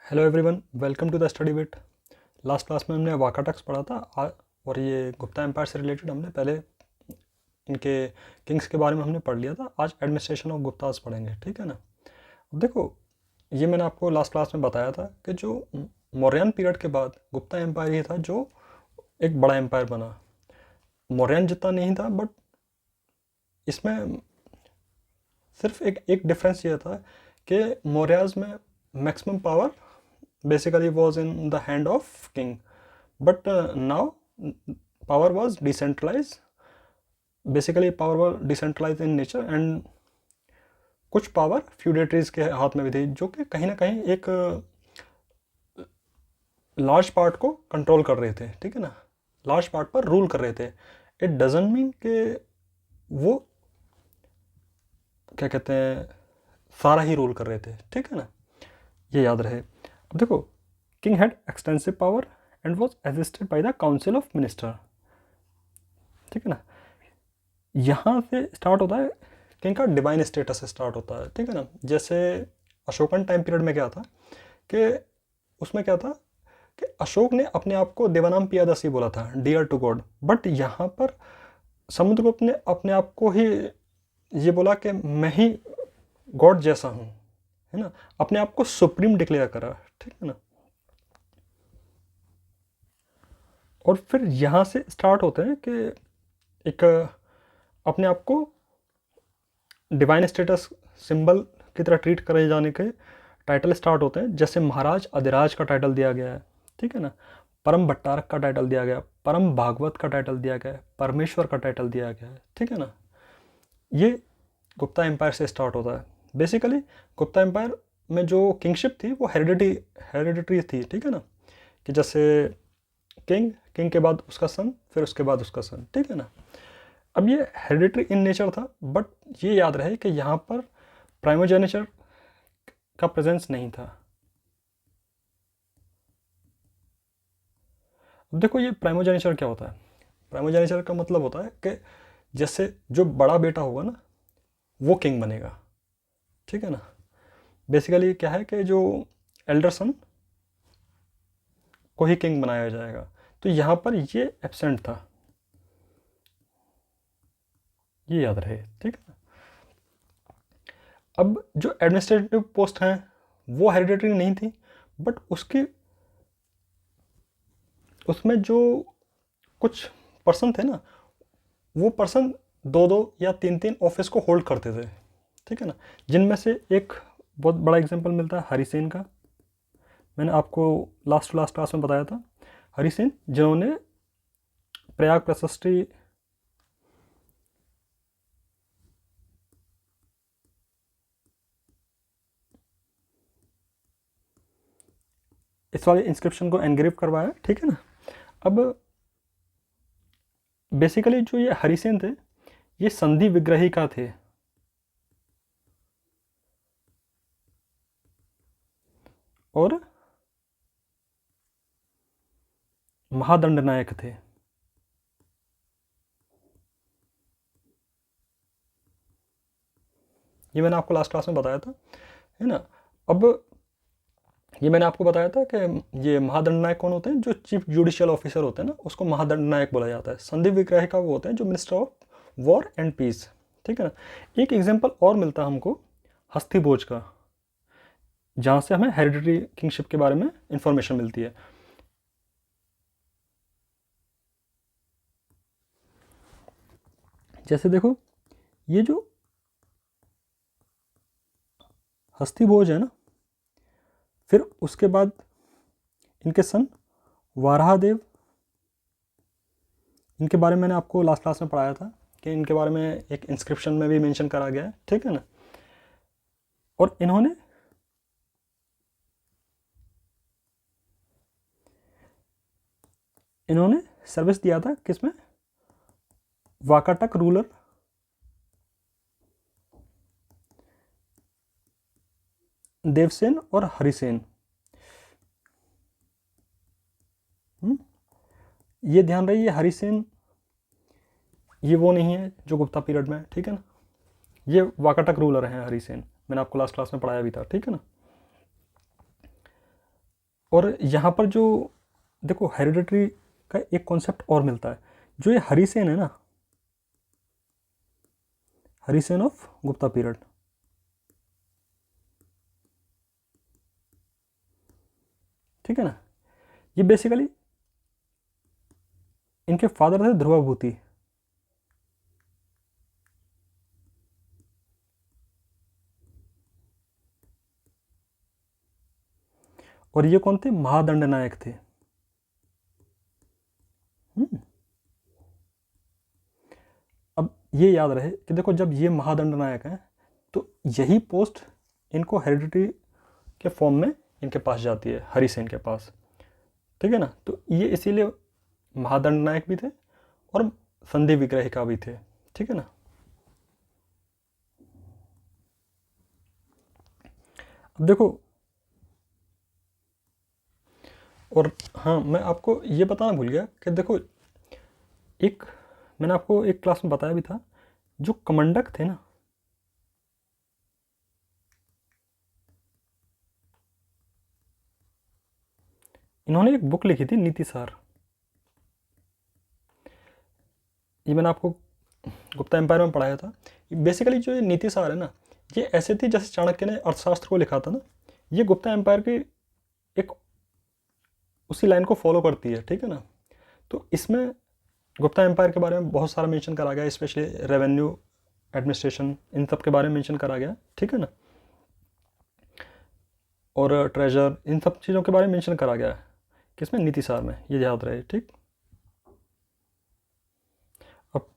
Hello everyone, welcome to the study wit. Last class में हमने वाकाटक्स पढ़ा था और ये गुप्ता एम्पायर से रिलेटेड हमने पहले इनके किंग्स के बारे में हमने पढ़ लिया था। आज एडमिनिस्ट्रेशन ऑफ गुप्तास पढ़ेंगे, ठीक है ना। अब देखो, ये मैंने आपको लास्ट क्लास में बताया था कि जो मौर्यन पीरियड के बाद गुप्ता एम्पायर ही था जो एक बड़ा एम्पायर बना। मौर्यन जितना नहीं था, बट इसमें सिर्फ एक डिफरेंस ये था कि मौर्याज में maximum power basically was in the hand of king, but now power was decentralized. Basically power was decentralized in nature and कुछ पावर फ्यूडेटरीज के हाथ में भी थी जो कि कहीं ना कहीं एक लार्ज पार्ट को कंट्रोल कर रहे थे, ठीक है ना, लार्ज पार्ट पर रूल कर रहे थे। इट डजंट मीन कि वो क्या कहते हैं सारा ही रूल कर रहे थे, ठीक है ना, ये याद रहे। अब देखो, king had extensive power and was assisted by the council of minister, ठीक है ना। यहाँ से स्टार्ट होता है किंग का डिवाइन स्टेटस से स्टार्ट होता है, ठीक है ना। जैसे अशोकन टाइम पीरियड में क्या था कि उसमें क्या था कि अशोक ने अपने आप को देवानाम पियादसी बोला था, डियर टू गॉड, बट यहाँ पर समुद्रगुप्त ने अपने आप को ही ये बोला कि मैं ही गॉड जैसा हूँ, है ना, अपने आप को सुप्रीम डिक्लेयर करा, ठीक है ना। और फिर यहाँ से स्टार्ट होते हैं कि एक अपने आप को डिवाइन स्टेटस सिंबल की तरह ट्रीट करे जाने के टाइटल स्टार्ट होते हैं। जैसे महाराज अधिराज का टाइटल दिया गया है, ठीक है ना, परम भट्टारक का टाइटल दिया गया, परम भागवत का टाइटल दिया गया है, परमेश्वर का टाइटल दिया गया है, ठीक है ना। ये गुप्ता एम्पायर से स्टार्ट होता है। बेसिकली गुप्ता एम्पायर में जो किंगशिप थी वो हेरिडिटरी थी, ठीक है ना, कि जैसे किंग के बाद उसका सन, फिर उसके बाद उसका सन, ठीक है ना। अब ये हेरिडिटरी इन नेचर था, बट ये याद रहे कि यहाँ पर प्राइमोजेनिचर का प्रेजेंस नहीं था। अब देखो, ये प्राइमोजेनिचर क्या होता है। प्राइमोजेनिचर का मतलब होता है कि जैसे जो बड़ा बेटा होगा ना वो किंग बनेगा, ठीक है ना। बेसिकली क्या है कि जो एल्डर सन को ही किंग बनाया जाएगा, तो यहाँ पर ये एब्सेंट था, ये याद रहे, ठीक है। अब जो एडमिनिस्ट्रेटिव पोस्ट हैं वो हेरिडिटरी नहीं थी, बट उसमें जो कुछ पर्सन थे ना, वो पर्सन दो दो या तीन तीन ऑफिस को होल्ड करते थे, ठीक है ना। जिनमें से एक बहुत बड़ा एग्जांपल मिलता है हरिसेन का। मैंने आपको लास्ट क्लास में बताया था हरिसेन जिन्होंने प्रयाग प्रशस्ति इस वाले इंस्क्रिप्शन को एनग्रेव करवाया, ठीक है ना। अब बेसिकली जो ये हरिसेन थे ये संधि विग्रही का थे, और महादंड नायक थे। ये मैंने आपको लास्ट क्लास में बताया था, है ना। अब ये मैंने आपको बताया था कि ये महादंड नायक कौन होते हैं, जो चीफ जुडिशियल ऑफिसर होते हैं ना उसको महादंड नायक बोला जाता है। संधि विग्रह का वो होते हैं जो minister of war and peace, ठीक है ना। एक एग्जांपल और मिलता है हमको हस्ती भोज का, जहाँ से हमें हेरिडिटरी किंगशिप के बारे में इंफॉर्मेशन मिलती है। जैसे देखो, ये जो हस्ती भोज है ना, फिर उसके बाद इनके सन वाराहदेव, इनके बारे में मैंने आपको लास्ट क्लास में पढ़ाया था कि इनके बारे में एक इंस्क्रिप्शन में भी मेंशन करा गया है, ठीक है ना। और इन्होंने सर्विस दिया था किसमें, वाकाटक रूलर देवसेन और हरिसेन। ये ध्यान रही, ये हरिसेन ये वो नहीं है जो गुप्ता पीरियड में, ठीक है ना। ये वाकाटक रूलर हैं हरिसेन, मैंने आपको लास्ट क्लास में पढ़ाया भी था, ठीक है ना। और यहाँ पर जो देखो हेरिडिटरी का एक कॉन्सेप्ट और मिलता है, जो ये हरिसेन है ना, हरिसेन ऑफ गुप्ता पीरियड, ठीक है ना, ये बेसिकली इनके फादर थे ध्रुवाभूति, और ये कौन थे, महादंड नायक थे। अब ये याद रहे कि देखो जब ये महादंड नायक हैं तो यही पोस्ट इनको हेरिडिटी के फॉर्म में इनके पास जाती है, हरिसेन के पास, ठीक है ना। तो ये इसीलिए महादंड नायक भी थे और संधि विग्रहिका भी थे, ठीक है ना। अब देखो, और हाँ मैं आपको ये बताना भूल गया कि देखो एक, मैंने आपको एक क्लास में बताया भी था, जो कमंडक थे ना, इन्होंने एक बुक लिखी थी नीतिसार। ये मैंने आपको गुप्ता एम्पायर में पढ़ाया था। बेसिकली जो ये नीतिसार है ना, ये ऐसे थी जैसे चाणक्य ने अर्थशास्त्र को लिखा था ना, ये गुप्ता एम्पायर की एक उसी लाइन को फॉलो करती है, ठीक है ना। तो इसमें गुप्ता एम्पायर के बारे में बहुत सारा मेंशन करा गया, स्पेशली रेवेन्यू एडमिनिस्ट्रेशन, इन सब के बारे में मेंशन करा गया, ठीक है ना, और ट्रेजर, इन सब चीज़ों के बारे में मेंशन करा गया है किसमें, नीतिसार में, ये याद रहे, ठीक। अब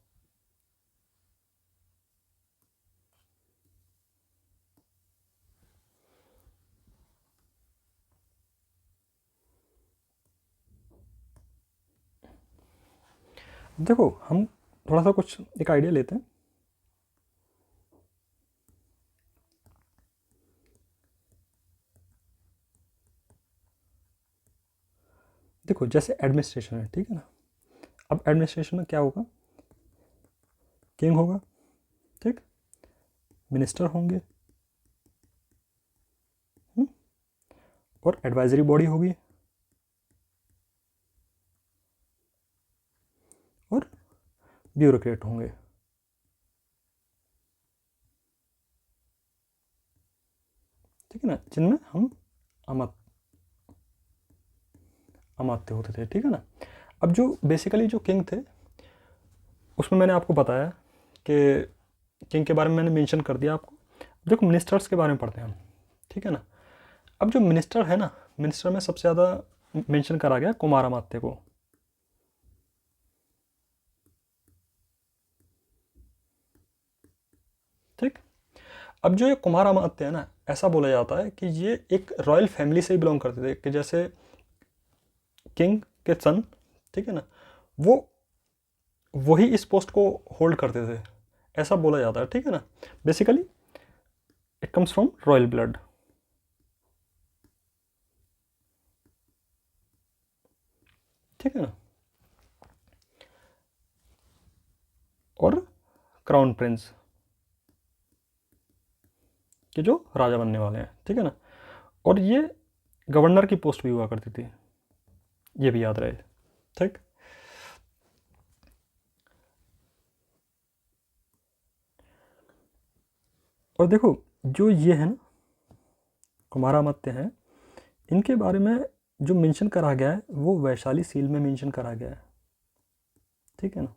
देखो हम थोड़ा सा कुछ एक आइडिया लेते हैं। देखो जैसे एडमिनिस्ट्रेशन है, ठीक है ना, अब एडमिनिस्ट्रेशन में क्या होगा, किंग होगा, ठीक, मिनिस्टर होंगे, और एडवाइजरी बॉडी होगी, और ब्यूरोक्रेट होंगे, ठीक है ना, जिनमें हम अमात्य होते थे, ठीक है ना। अब जो बेसिकली जो किंग थे, उसमें मैंने आपको बताया कि किंग के बारे में मैंने मेंशन कर दिया आपको। देखो मिनिस्टर्स के बारे में पढ़ते हैं हम, ठीक है ना। अब जो मिनिस्टर है ना, मिनिस्टर में सबसे ज़्यादा मेंशन करा गया कुमार अमात्य को, ठीक। अब जो ये कुमार अमात्य है ना, ऐसा बोला जाता है कि ये एक रॉयल फैमिली से ही बिलोंग करते थे, कि जैसे किंग के सन, ठीक है ना, वो वही इस पोस्ट को होल्ड करते थे, ऐसा बोला जाता है, ठीक है ना। Basically it comes from royal blood, ठीक है ना। और क्राउन प्रिंस के जो राजा बनने वाले हैं, ठीक है ना। और ये गवर्नर की पोस्ट भी हुआ करती थी, ये भी याद रहे, ठीक। और देखो जो ये है ना कुमारामत्य हैं, इनके बारे में जो मेंशन करा गया है वो वैशाली सील में मेंशन करा गया है, ठीक है ना।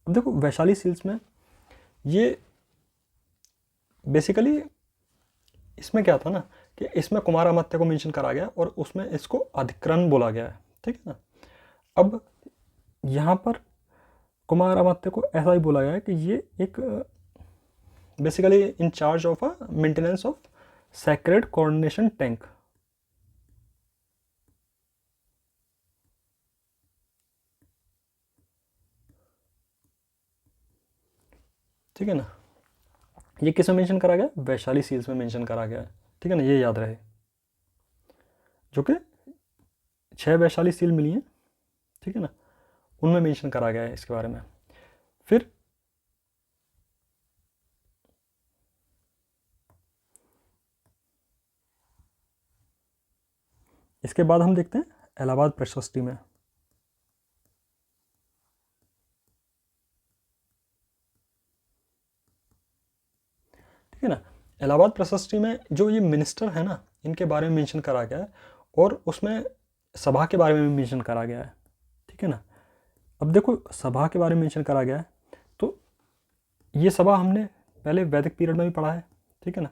अब देखो वैशाली सील्स में ये बेसिकली इसमें क्या था ना, कि इसमें कुमारामत्य को मेंशन करा गया और उसमें इसको अधिकरण बोला गया है, ठीक है ना। अब यहाँ पर कुमारामत्य को ऐसा ही बोला गया है कि ये एक basically in charge of a maintenance of sacred coordination tank, ठीक है ना। ये किस में मेंशन करा गया, वैशाली सील्स में मेंशन करा गया है, ठीक है ना, ये याद रहे। जो कि 6 वैशाली सील मिली हैं, ठीक है ना, उनमें मेंशन करा गया है इसके बारे में। फिर इसके बाद हम देखते हैं इलाहाबाद प्रेस सोसाइटी में। ठीक है ना, इलाहाबाद प्रेस सोसाइटी में जो ये मिनिस्टर है ना, इनके बारे में मेंशन करा गया है और उसमें सभा के बारे में भी मेंशन करा गया है। ठीक है ना, अब देखो सभा के बारे में मेंशन करा गया है, तो ये सभा हमने पहले वैदिक पीरियड में भी पढ़ा है। ठीक है ना,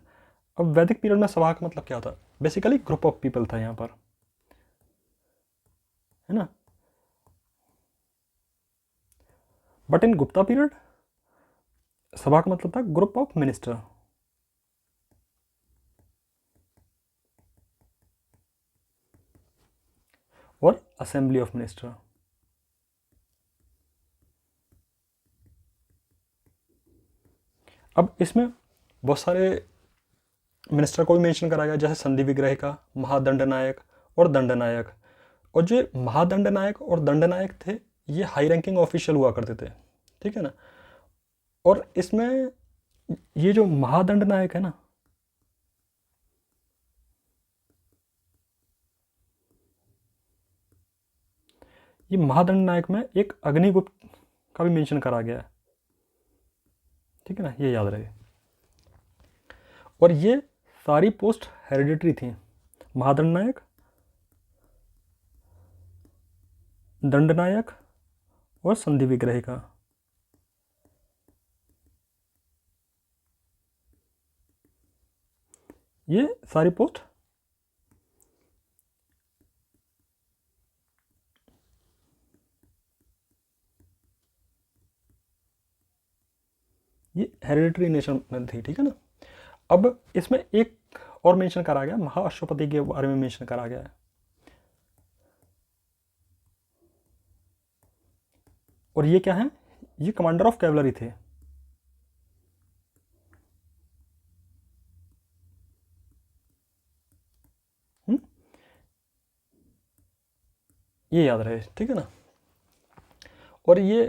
अब वैदिक पीरियड में सभा का मतलब क्या था, बेसिकली ग्रुप ऑफ पीपल था यहाँ पर, है ना। बट इन गुप्ता पीरियड सभा का मतलब था ग्रुप ऑफ मिनिस्टर। और असेंबली ऑफ मिनिस्टर। अब इसमें बहुत सारे मिनिस्टर को भी मेंशन करा गया, जैसे संधि विग्रह का, महादंड नायक और दंड नायक। और जो महादंड नायक और दंड नायक थे, ये हाई रैंकिंग ऑफिशियल हुआ करते थे। ठीक है ना, और इसमें ये जो महादंड नायक है ना, ये महादंड नायक में एक अग्निगुप्त का भी मेंशन करा गया है। ठीक है ना, ये याद रहे। और ये सारी पोस्ट हेरिडिटरी थी, महादंड नायक, दंड नायक और संधि विग्रह का। ये सारी पोस्ट ये हेरिडिटरी नेशन में थी। ठीक है ना, अब इसमें एक और मेंशन करा गया, महाअश्वपति के बारे में मेंशन करा गया है। और ये क्या है, ये कमांडर ऑफ कैवलरी थे। ये याद रहे। ठीक है ना, और ये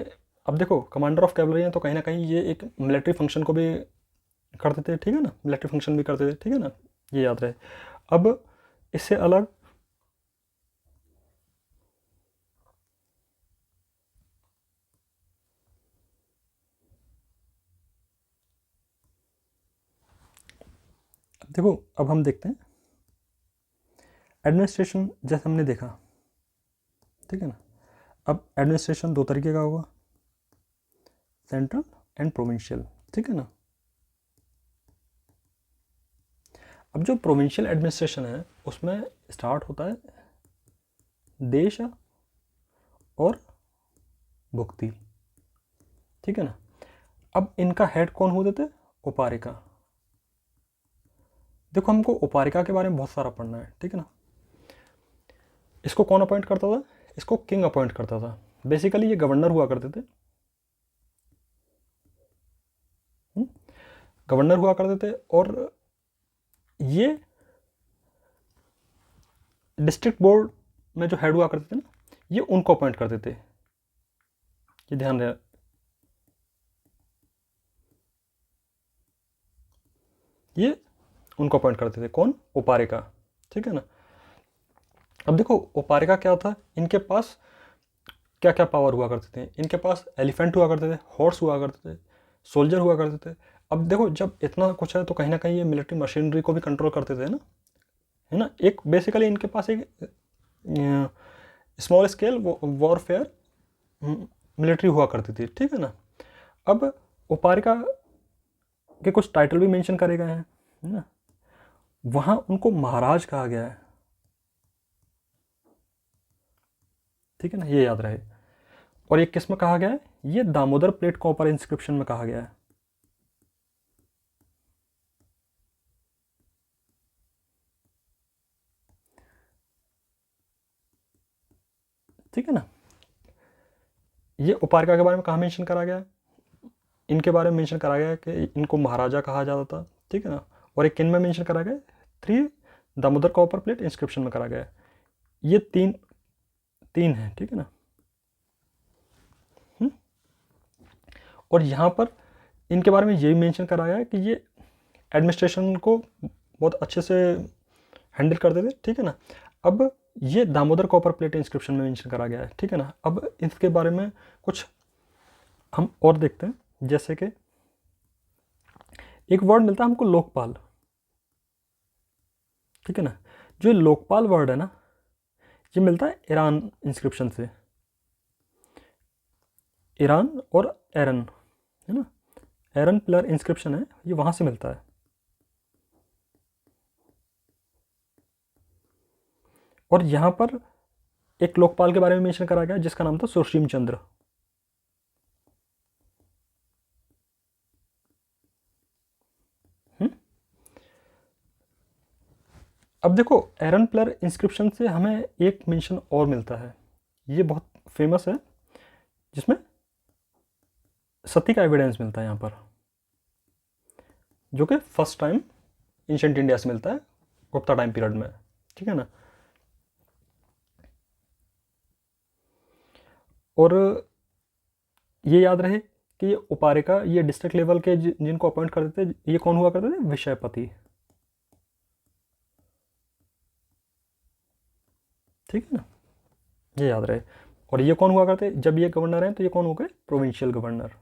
अब देखो कमांडर ऑफ कैवलरी हैं, तो कहीं ना कहीं ये एक मिलिट्री फंक्शन को भी करते थे। ठीक है ना, मिलिट्री फंक्शन भी करते थे। ठीक है ना, ये याद रहे। अब इससे अलग देखो, अब हम देखते हैं एडमिनिस्ट्रेशन, जैसे हमने देखा। ठीक है ना, अब एडमिनिस्ट्रेशन दो तरीके का होगा, सेंट्रल एंड प्रोविंशियल। ठीक है ना, अब जो प्रोविंशियल एडमिनिस्ट्रेशन है उसमें स्टार्ट होता है देश और भुक्ति। ठीक है ना, अब इनका हेड कौन होते थे, उपारिका। देखो हमको उपारिका के बारे में बहुत सारा पढ़ना है। ठीक है ना, इसको कौन अपॉइंट करता था, इसको किंग अपॉइंट करता था। बेसिकली ये गवर्नर हुआ करते थे। गवर्नर हुआ करते थे, और ये डिस्ट्रिक्ट बोर्ड में जो हेड हुआ करते थे ना, ये उनको अपॉइंट करते थे। ये ध्यान रहे, ये उनको अपॉइंट करते थे, कौन, उपारिका। ठीक है ना, अब देखो उपारिका क्या था, इनके पास क्या क्या पावर हुआ करते थे। इनके पास एलिफेंट हुआ करते थे, हॉर्स हुआ करते थे, सोल्जर हुआ करते थे। अब देखो जब इतना कुछ है तो कहीं ना कहीं ये मिलिट्री मशीनरी को भी कंट्रोल करते थे ना, है ना। एक बेसिकली इनके पास एक स्मॉल स्केल वॉरफेयर मिलिट्री हुआ करती थी। ठीक है ना, अब उपारिका के कुछ टाइटल भी मेंशन करे गए हैं, है ना। वहाँ उनको महाराज कहा गया है। ठीक है ना, ये याद रहे। और ये किस में कहा गया है, ये दामोदर प्लेट कॉपर इंस्क्रिप्शन में कहा गया है। ठीक है ना, ये उपारिका के बारे में कहाँ मेंशन करा गया है, इनके बारे में मेंशन करा गया है कि इनको महाराजा कहा जाता था। ठीक है ना, और एक किन में मेंशन करा गया, 3 दामोदर कॉपर प्लेट इंस्क्रिप्शन में करा गया है। ये तीन तीन है। ठीक है ना, और यहाँ पर इनके बारे में ये भी मेंशन करा गया है कि ये एडमिनिस्ट्रेशन को बहुत अच्छे से हैंडल करते थे। ठीक है ना, अब ये दामोदर कॉपर प्लेट इंस्क्रिप्शन में मेंशन करा गया है, ठीक है ना। अब इसके बारे में कुछ हम और देखते हैं, जैसे कि एक वर्ड मिलता है हमको लोकपाल, ठीक है ना। जो लोकपाल वर्ड है ना, ये मिलता है ईरान इंस्क्रिप्शन से, ईरान और एरन, है ना, एरन पिलर इंस्क्रिप्शन है, ये वहाँ से मिलता है। और यहाँ पर एक लोकपाल के बारे में मेंशन करा गया जिसका नाम था सुशीम चंद्र। अब देखो एरन प्लर इंस्क्रिप्शन से हमें एक मेंशन और मिलता है, ये बहुत फेमस है, जिसमें सती का एविडेंस मिलता है यहाँ पर, जो कि फर्स्ट टाइम एंशिएंट इंडिया से मिलता है, गुप्ता टाइम पीरियड में, ठीक है ना। और ये याद रहे कि ये उपारिका, ये डिस्ट्रिक्ट लेवल के जिनको अपॉइंट करते थे, ये कौन हुआ करते थे, विषयपति, ठीक है ना, ये याद रहे। और ये कौन हुआ करते, जब ये गवर्नर हैं तो ये कौन हो गए, प्रोविंशियल गवर्नर।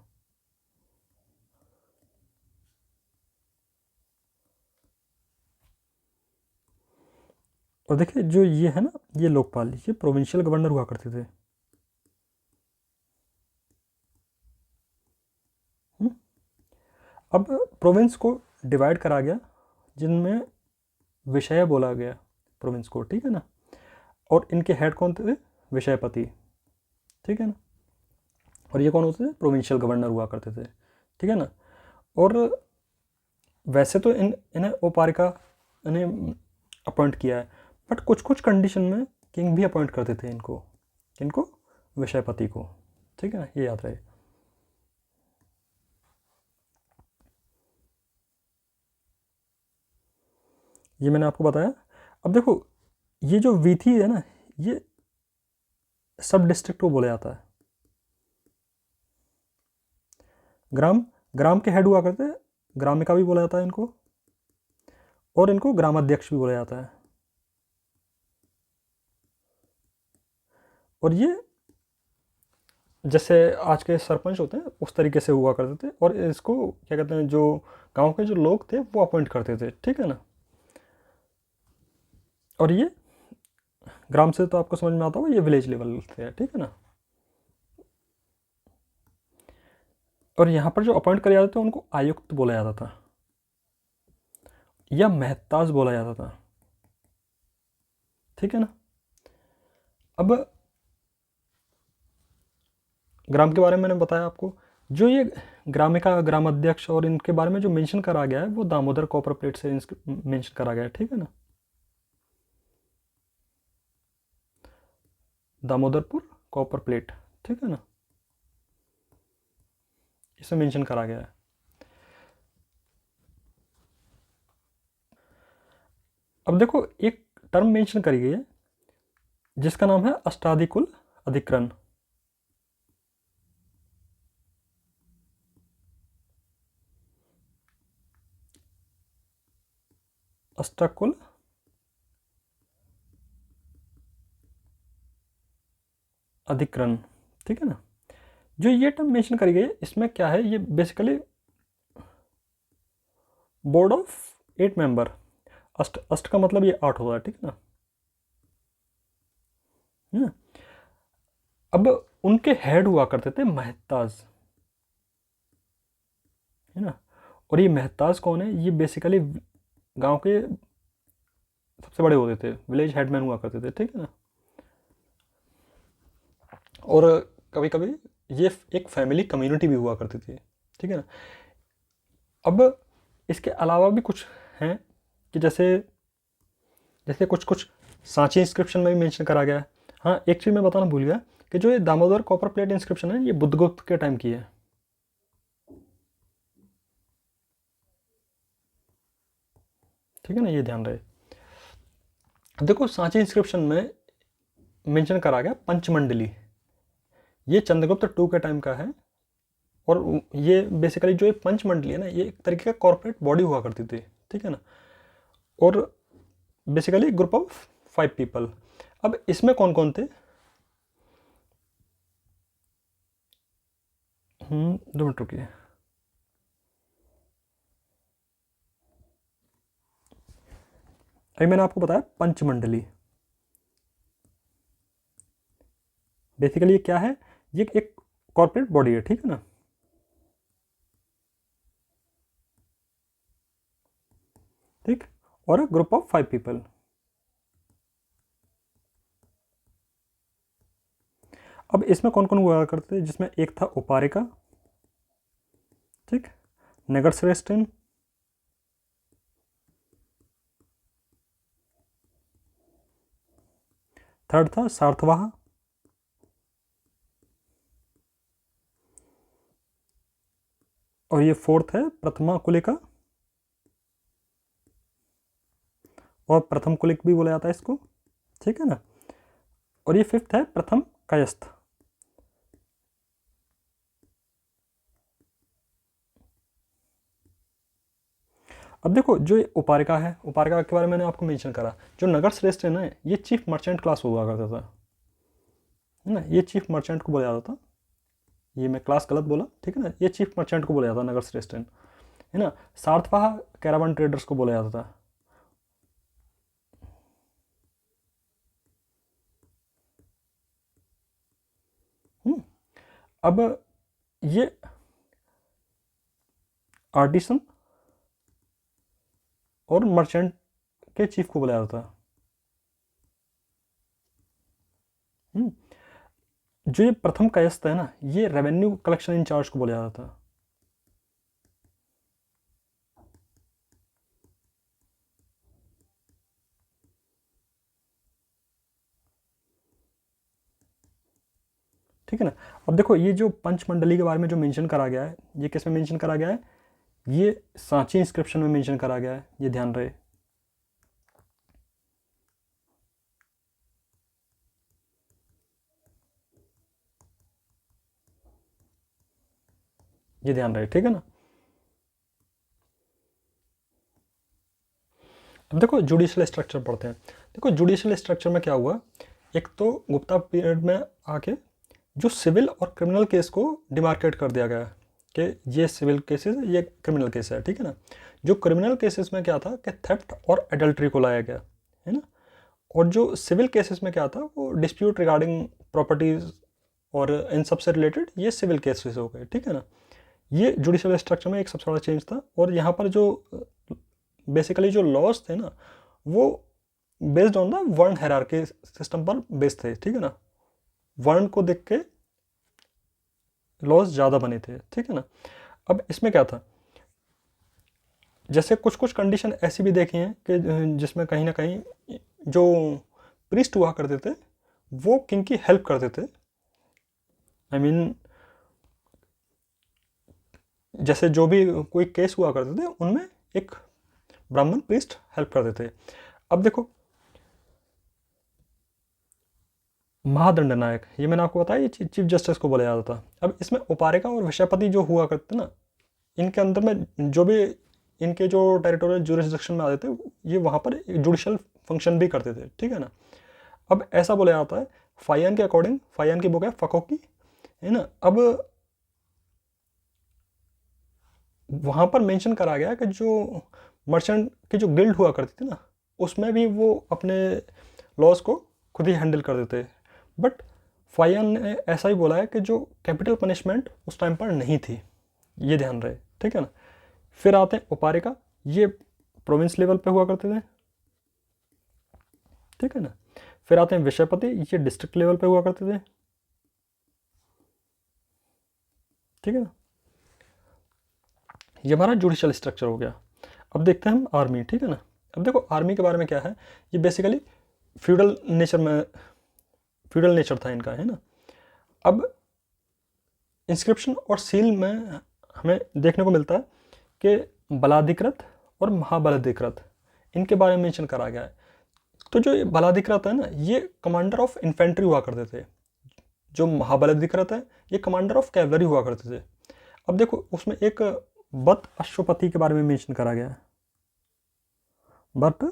और देखिए जो ये है ना, ये लोकपाल, ये प्रोविंशियल गवर्नर हुआ करते थे। अब प्रोविंस को डिवाइड करा गया, जिनमें विषय बोला गया प्रोविंस को, ठीक है ना। और इनके हेड कौन थे, विषयपति, ठीक है ना। और ये कौन होते थे, प्रोविंशियल गवर्नर हुआ करते थे, ठीक है ना। और वैसे तो इन्हें उपारिका इन्हें अपॉइंट किया है, बट कुछ कुछ कंडीशन में किंग भी अपॉइंट करते थे इनको विषयपति को, ठीक है ना, ये याद रहे। ये मैंने आपको बताया। अब देखो ये जो वीथी है ना, ये सब डिस्ट्रिक्ट को बोला जाता है। ग्राम के हेड हुआ करते हैं, ग्रामिका भी बोला जाता है इनको, और इनको ग्रामाध्यक्ष भी बोला जाता है। और ये जैसे आज के सरपंच होते हैं उस तरीके से हुआ करते थे, और इसको क्या कहते हैं, जो गांव के जो लोग थे वो अपॉइंट करते थे, ठीक है ना। और ये ग्राम से तो आपको समझ में आता होगा, ये विलेज लेवल थे, ठीक है ना। और यहाँ पर जो अपॉइंट करे जाते थे उनको आयुक्त बोला जाता था, या महताज बोला जाता था, ठीक है ना। अब ग्राम के बारे में मैंने बताया आपको। जो ये ग्रामिका, ग्रामाध्यक्ष और इनके बारे में जो मेंशन करा गया है वो दामोदर कॉपर प्लेट से मेंशन करा गया है, ठीक है ना। दामोदरपुर कॉपर प्लेट, ठीक है ना, इसे मेंशन करा गया है। अब देखो एक टर्म मेंशन करी गई है जिसका नाम है अष्टाधिकुल अधिकरण। अष्टकुल अधिकरण, ठीक है ना। जो ये टर्म मेंशन करी गई है, इसमें क्या है, ये बेसिकली बोर्ड ऑफ 8 मेंबर, अष्ट का मतलब ये 8 होता है, ठीक है ना। अब उनके हेड हुआ करते थे महताज, है ना। और ये महताज कौन है, ये बेसिकली गांव के सबसे बड़े होते थे, विलेज हेडमैन हुआ करते थे, ठीक है ना। और कभी कभी ये एक फैमिली कम्युनिटी भी हुआ करती थी, ठीक है ना। अब इसके अलावा भी कुछ हैं कि जैसे कुछ कुछ सांची इंस्क्रिप्शन में भी मेंशन करा गया है। हाँ एक चीज़ मैं बताना भूल गया कि जो ये दामोदर कॉपर प्लेट इंस्क्रिप्शन है, ये बुद्धगुप्त के टाइम की है, ठीक है ना, ये ध्यान रहे। देखो सांची इंस्क्रिप्शन में मेंशन करा गया पंचमंडली, ये चंद्रगुप्त टू के टाइम का है। और ये बेसिकली जो ये पंचमंडली है ना, ये एक तरीके का कॉर्पोरेट बॉडी हुआ करती थी, ठीक है ना। और बेसिकली ग्रुप ऑफ 5 पीपल। अब इसमें कौन कौन थे? 2 मिनट रुकिए। अभी मैंने आपको बताया पंचमंडली। बेसिकली ये क्या है? ये एक कॉर्पोरेट बॉडी है, ठीक है ना। ठीक, और अ ग्रुप ऑफ 5 पीपल। अब इसमें कौन कौन हुआ करते थे? जिसमें एक था उपारिका, ठीक, नगर श्रेष्ठन, थर्ड था सार्थवाह, और ये फोर्थ है प्रथमा कुलिका, और प्रथम कुलिक भी बोला जाता है इसको, ठीक है ना। और ये फिफ्थ है प्रथम कायस्थ। अब देखो जो ये उपारिका है, उपारिका के बारे में मैंने आपको मेंशन करा। जो नगर श्रेष्ठ है ना, ये चीफ मर्चेंट क्लास हुआ करता था, है ना। ये चीफ मर्चेंट को बोला जाता था। ये मैं क्लास गलत बोला, ठीक है ना। ये चीफ मर्चेंट को बोला जाता नगर श्रेष्ठ, है ना। सार्थवाह कैरावन ट्रेडर्स को बोला जाता था। अब ये आर्टिसन और मर्चेंट के चीफ को बुलाया जाता है। जो ये प्रथम कायस्थ है ना, ये रेवेन्यू कलेक्शन इंचार्ज को बोला जाता है। ठीक है ना। अब देखो ये जो पंचमंडली के बारे में जो मेंशन करा गया है, ये किस में मेंशन करा गया है? ये सांची इंस्क्रिप्शन में मेंशन करा गया है, ये ध्यान रहे। ये ध्यान रहे, ठीक है ना। अब देखो जुडिशियल स्ट्रक्चर पढ़ते हैं। देखो जुडिशियल स्ट्रक्चर में क्या हुआ, एक तो गुप्ता पीरियड में आके जो सिविल और क्रिमिनल केस को डिमार्केट कर दिया गया कि ये सिविल केसेस, ये क्रिमिनल केस है, ठीक है ना। जो क्रिमिनल केसेस में क्या था कि थेफ्ट और एडल्ट्री को लाया गया, है ना। और जो सिविल केसेस में क्या था, वो डिस्प्यूट रिगार्डिंग प्रॉपर्टीज और इन सब से रिलेटेड ये सिविल केसेस हो गए, ठीक है ना। ये जुडिशियल स्ट्रक्चर में एक सबसे बड़ा चेंज था। और यहाँ पर जो बेसिकली जो लॉज थे ना, वो बेस्ड ऑन द वर्ण हायरार्की सिस्टम पर बेस्ड थे, ठीक है ना। वर्ण को देख के लॉज ज़्यादा बने थे, ठीक है ना। अब इसमें क्या था, जैसे कुछ कुछ कंडीशन ऐसी भी देखी हैं कि जिसमें कहीं ना कहीं जो प्रीस्ट हुआ करते थे वो किंग की हेल्प करते थे। आई मीन जैसे जो भी कोई केस हुआ करते थे उनमें एक ब्राह्मण प्रीस्ट हेल्प करते थे। अब देखो महादंड नायक, ये मैंने आपको बताया, ये चीफ जस्टिस को बोला जाता था। अब इसमें उपारिका और विषयपति जो हुआ करते ना, इनके अंदर में जो भी इनके जो टेरिटोरियल जुरिस्डिक्शन में आते थे, ये वहाँ पर जुडिशियल फंक्शन भी करते थे, ठीक है ना। अब ऐसा बोला जाता है फायन के अकॉर्डिंग, फायन की बुक है फकोकी, है ना। अब वहाँ पर मेंशन करा गया कि जो मर्चेंट की जो गिल्ड हुआ करती थी ना, उसमें भी वो अपने लॉस को खुद ही हैंडल कर देते। बट फायन ने ऐसा ही बोला है कि जो कैपिटल पनिशमेंट उस टाइम पर नहीं थी, ये ध्यान रहे, ठीक है ना। फिर आते हैं उपारिका, ये प्रोविंस लेवल पे हुआ करते थे, ठीक है ना। फिर आते हैं विषयपति, ये डिस्ट्रिक्ट लेवल पे हुआ करते थे, ठीक है ना। ये हमारा जुडिशियल स्ट्रक्चर हो गया। अब देखते हैं हम आर्मी, ठीक है ना। अब देखो आर्मी के बारे में क्या है, ये बेसिकली फ्यूडल नेचर में, फ्यूडल नेचर था इनका, है ना। अब इंस्क्रिप्शन और सील में हमें देखने को मिलता है कि बलाधिकृत और महाबलाधिकृत, इनके बारे में मेंशन करा गया है। तो जो ये बलाधिकृत है ना, ये कमांडर ऑफ इन्फेंट्री हुआ करते थे। जो महाबलाधिकृत है, ये कमांडर ऑफ कैवलरी हुआ करते थे। अब देखो उसमें एक बत अश्वपति के बारे में मेंशन करा गया है। बट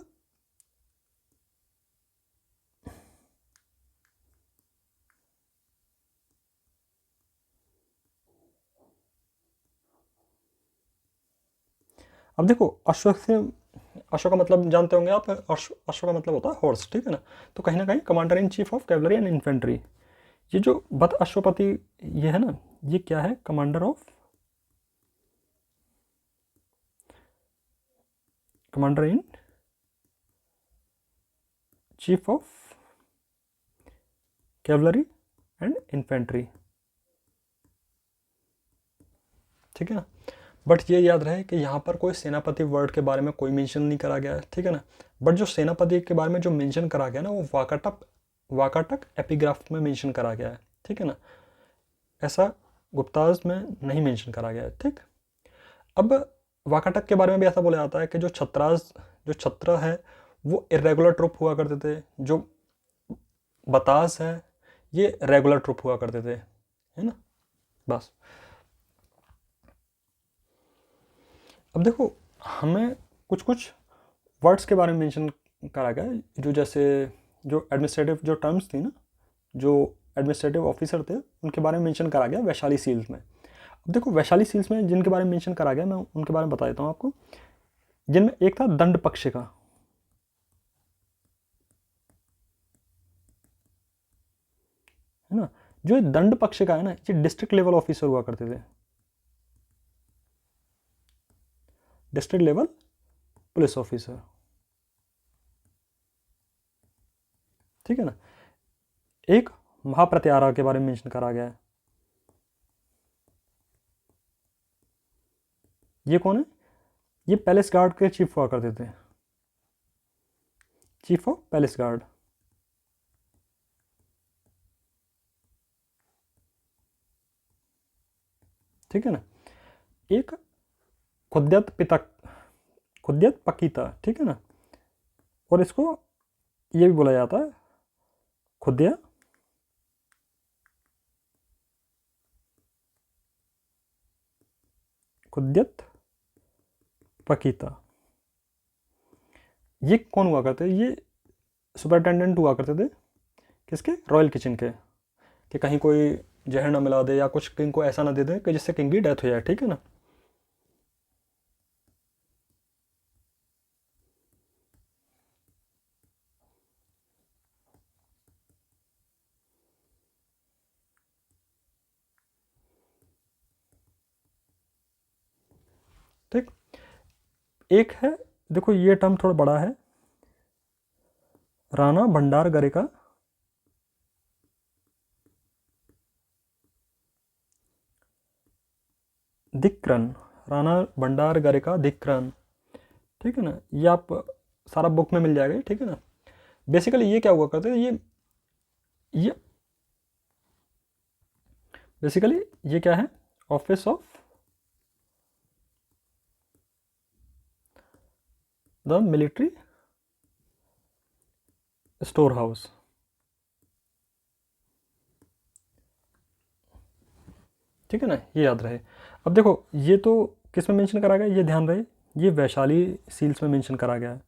अब देखो अश्व का मतलब जानते होंगे आप, अश्व का मतलब होता है हॉर्स, ठीक है ना। तो कहीं ना कहीं commander in chief of cavalry and infantry, ये जो बत अश्वपति ये है ना, ये क्या है, commander in chief of cavalry and infantry, ठीक है ना। बट ये याद रहे कि यहाँ पर कोई सेनापति वर्ड के बारे में कोई मेंशन नहीं करा गया है, ठीक है ना। बट जो सेनापति के बारे में जो मेंशन करा गया ना, वो वाकाटक एपिग्राफ में मेंशन करा गया है, ठीक है ना। ऐसा गुप्ताज में नहीं मेंशन करा गया है, ठीक। अब वाकाटक के बारे में भी ऐसा बोला जाता है कि जो छत्र है वो इरेगुलर ट्रुप हुआ करते थे, जो बतास है ये रेगुलर ट्रुप हुआ करते थे, है ना। बस अब देखो हमें कुछ कुछ वर्ड्स के बारे में मेंशन करा गया है, जो जैसे जो एडमिनिस्ट्रेटिव जो टर्म्स थी ना, जो एडमिनिस्ट्रेटिव ऑफिसर थे उनके बारे में मेंशन करा गया वैशाली सील्स में। अब देखो वैशाली सील्स में जिनके बारे में मेंशन करा गया, मैं उनके बारे में बता देता हूँ आपको। जिनमें एक था दंड पक्ष का, है ना। जो दंड पक्ष का है ना, ये डिस्ट्रिक्ट लेवल ऑफिसर हुआ करते थे, डिस्ट्रिक्ट लेवल पुलिस ऑफिसर, ठीक है ना। एक महाप्रत्यारा के बारे में मेंशन करा गया है, ये कौन है, ये पैलेस गार्ड के चीफ हुआ करते थे, चीफ ऑफ पैलेस गार्ड, ठीक है ना। एक खुद्यत पकीता, ठीक है ना। और इसको ये भी बोला जाता है खुद्यत पकीता। ये कौन हुआ करते, ये सुपरिटेंडेंट हुआ करते थे किसके, रॉयल किचन के, कि कहीं कोई जहर ना मिला दे या कुछ किंग को ऐसा ना दे दे कि जिससे किंग की डेथ हो जाए, ठीक है ना। ठीक। एक है, देखो ये टर्म थोड़ा बड़ा है, राणा भंडारगरे का धिक्रण, राणा भंडारगरे का धिक्रण, ठीक है ना। ये आप सारा बुक में मिल जाएगा, ठीक है ना। बेसिकली ये क्या हुआ करते थे, ये बेसिकली ये क्या है, office of the military store house, ठीक है ना, ये याद रहे। अब देखो ये तो किस में मेंशन करा गया, ये ध्यान रहे, ये वैशाली सील्स में मेंशन करा गया है,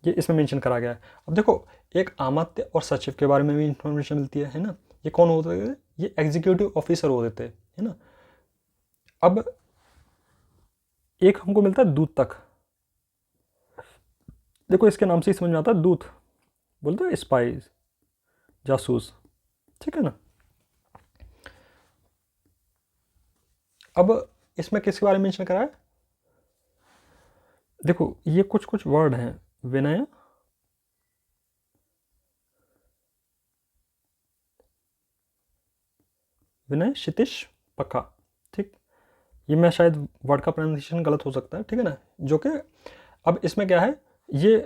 ये इसमें मेंशन करा गया है। अब देखो एक आमात्य और सचिव के बारे में भी इंफॉर्मेशन मिलती है ना। ये कौन होते थे, ये एग्जीक्यूटिव ऑफिसर होते थे, है ना। अब एक हमको मिलता है दूत तक, देखो इसके नाम से ही समझ में आता है, दूत बोलते हैं स्पाइस, जासूस, ठीक है ना। अब इसमें किसके बारे में मेंशन करा है, देखो ये कुछ कुछ वर्ड हैं, विनय, क्षितिज पक्का, ठीक। ये मैं शायद वर्ड का प्रोनाउंसिएशन गलत हो सकता है, ठीक है ना। जो कि अब इसमें क्या है, ये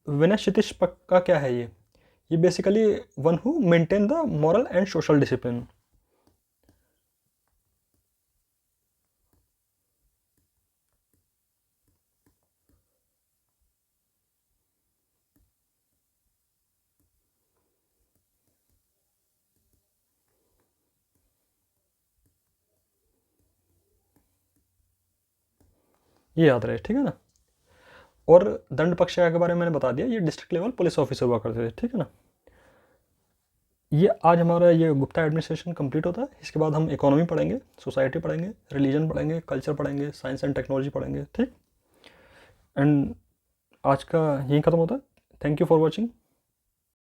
विनय क्षितिज पक्का क्या है, ये basically one who maintain the moral and social discipline, ये याद रहे, ठीक है ना। और दंड पक्षिका के बारे में मैंने बता दिया, ये डिस्ट्रिक्ट लेवल पुलिस ऑफिसर हुआ करते थे, ठीक है ना। ये आज हमारा ये गुप्ता एडमिनिस्ट्रेशन कंप्लीट होता है। इसके बाद हम इकोनॉमी पढ़ेंगे, सोसाइटी पढ़ेंगे, रिलीजन पढ़ेंगे, कल्चर पढ़ेंगे, साइंस एंड टेक्नोलॉजी पढ़ेंगे, ठीक। एंड आज का यहीं ख़त्म होता है। Thank you for watching.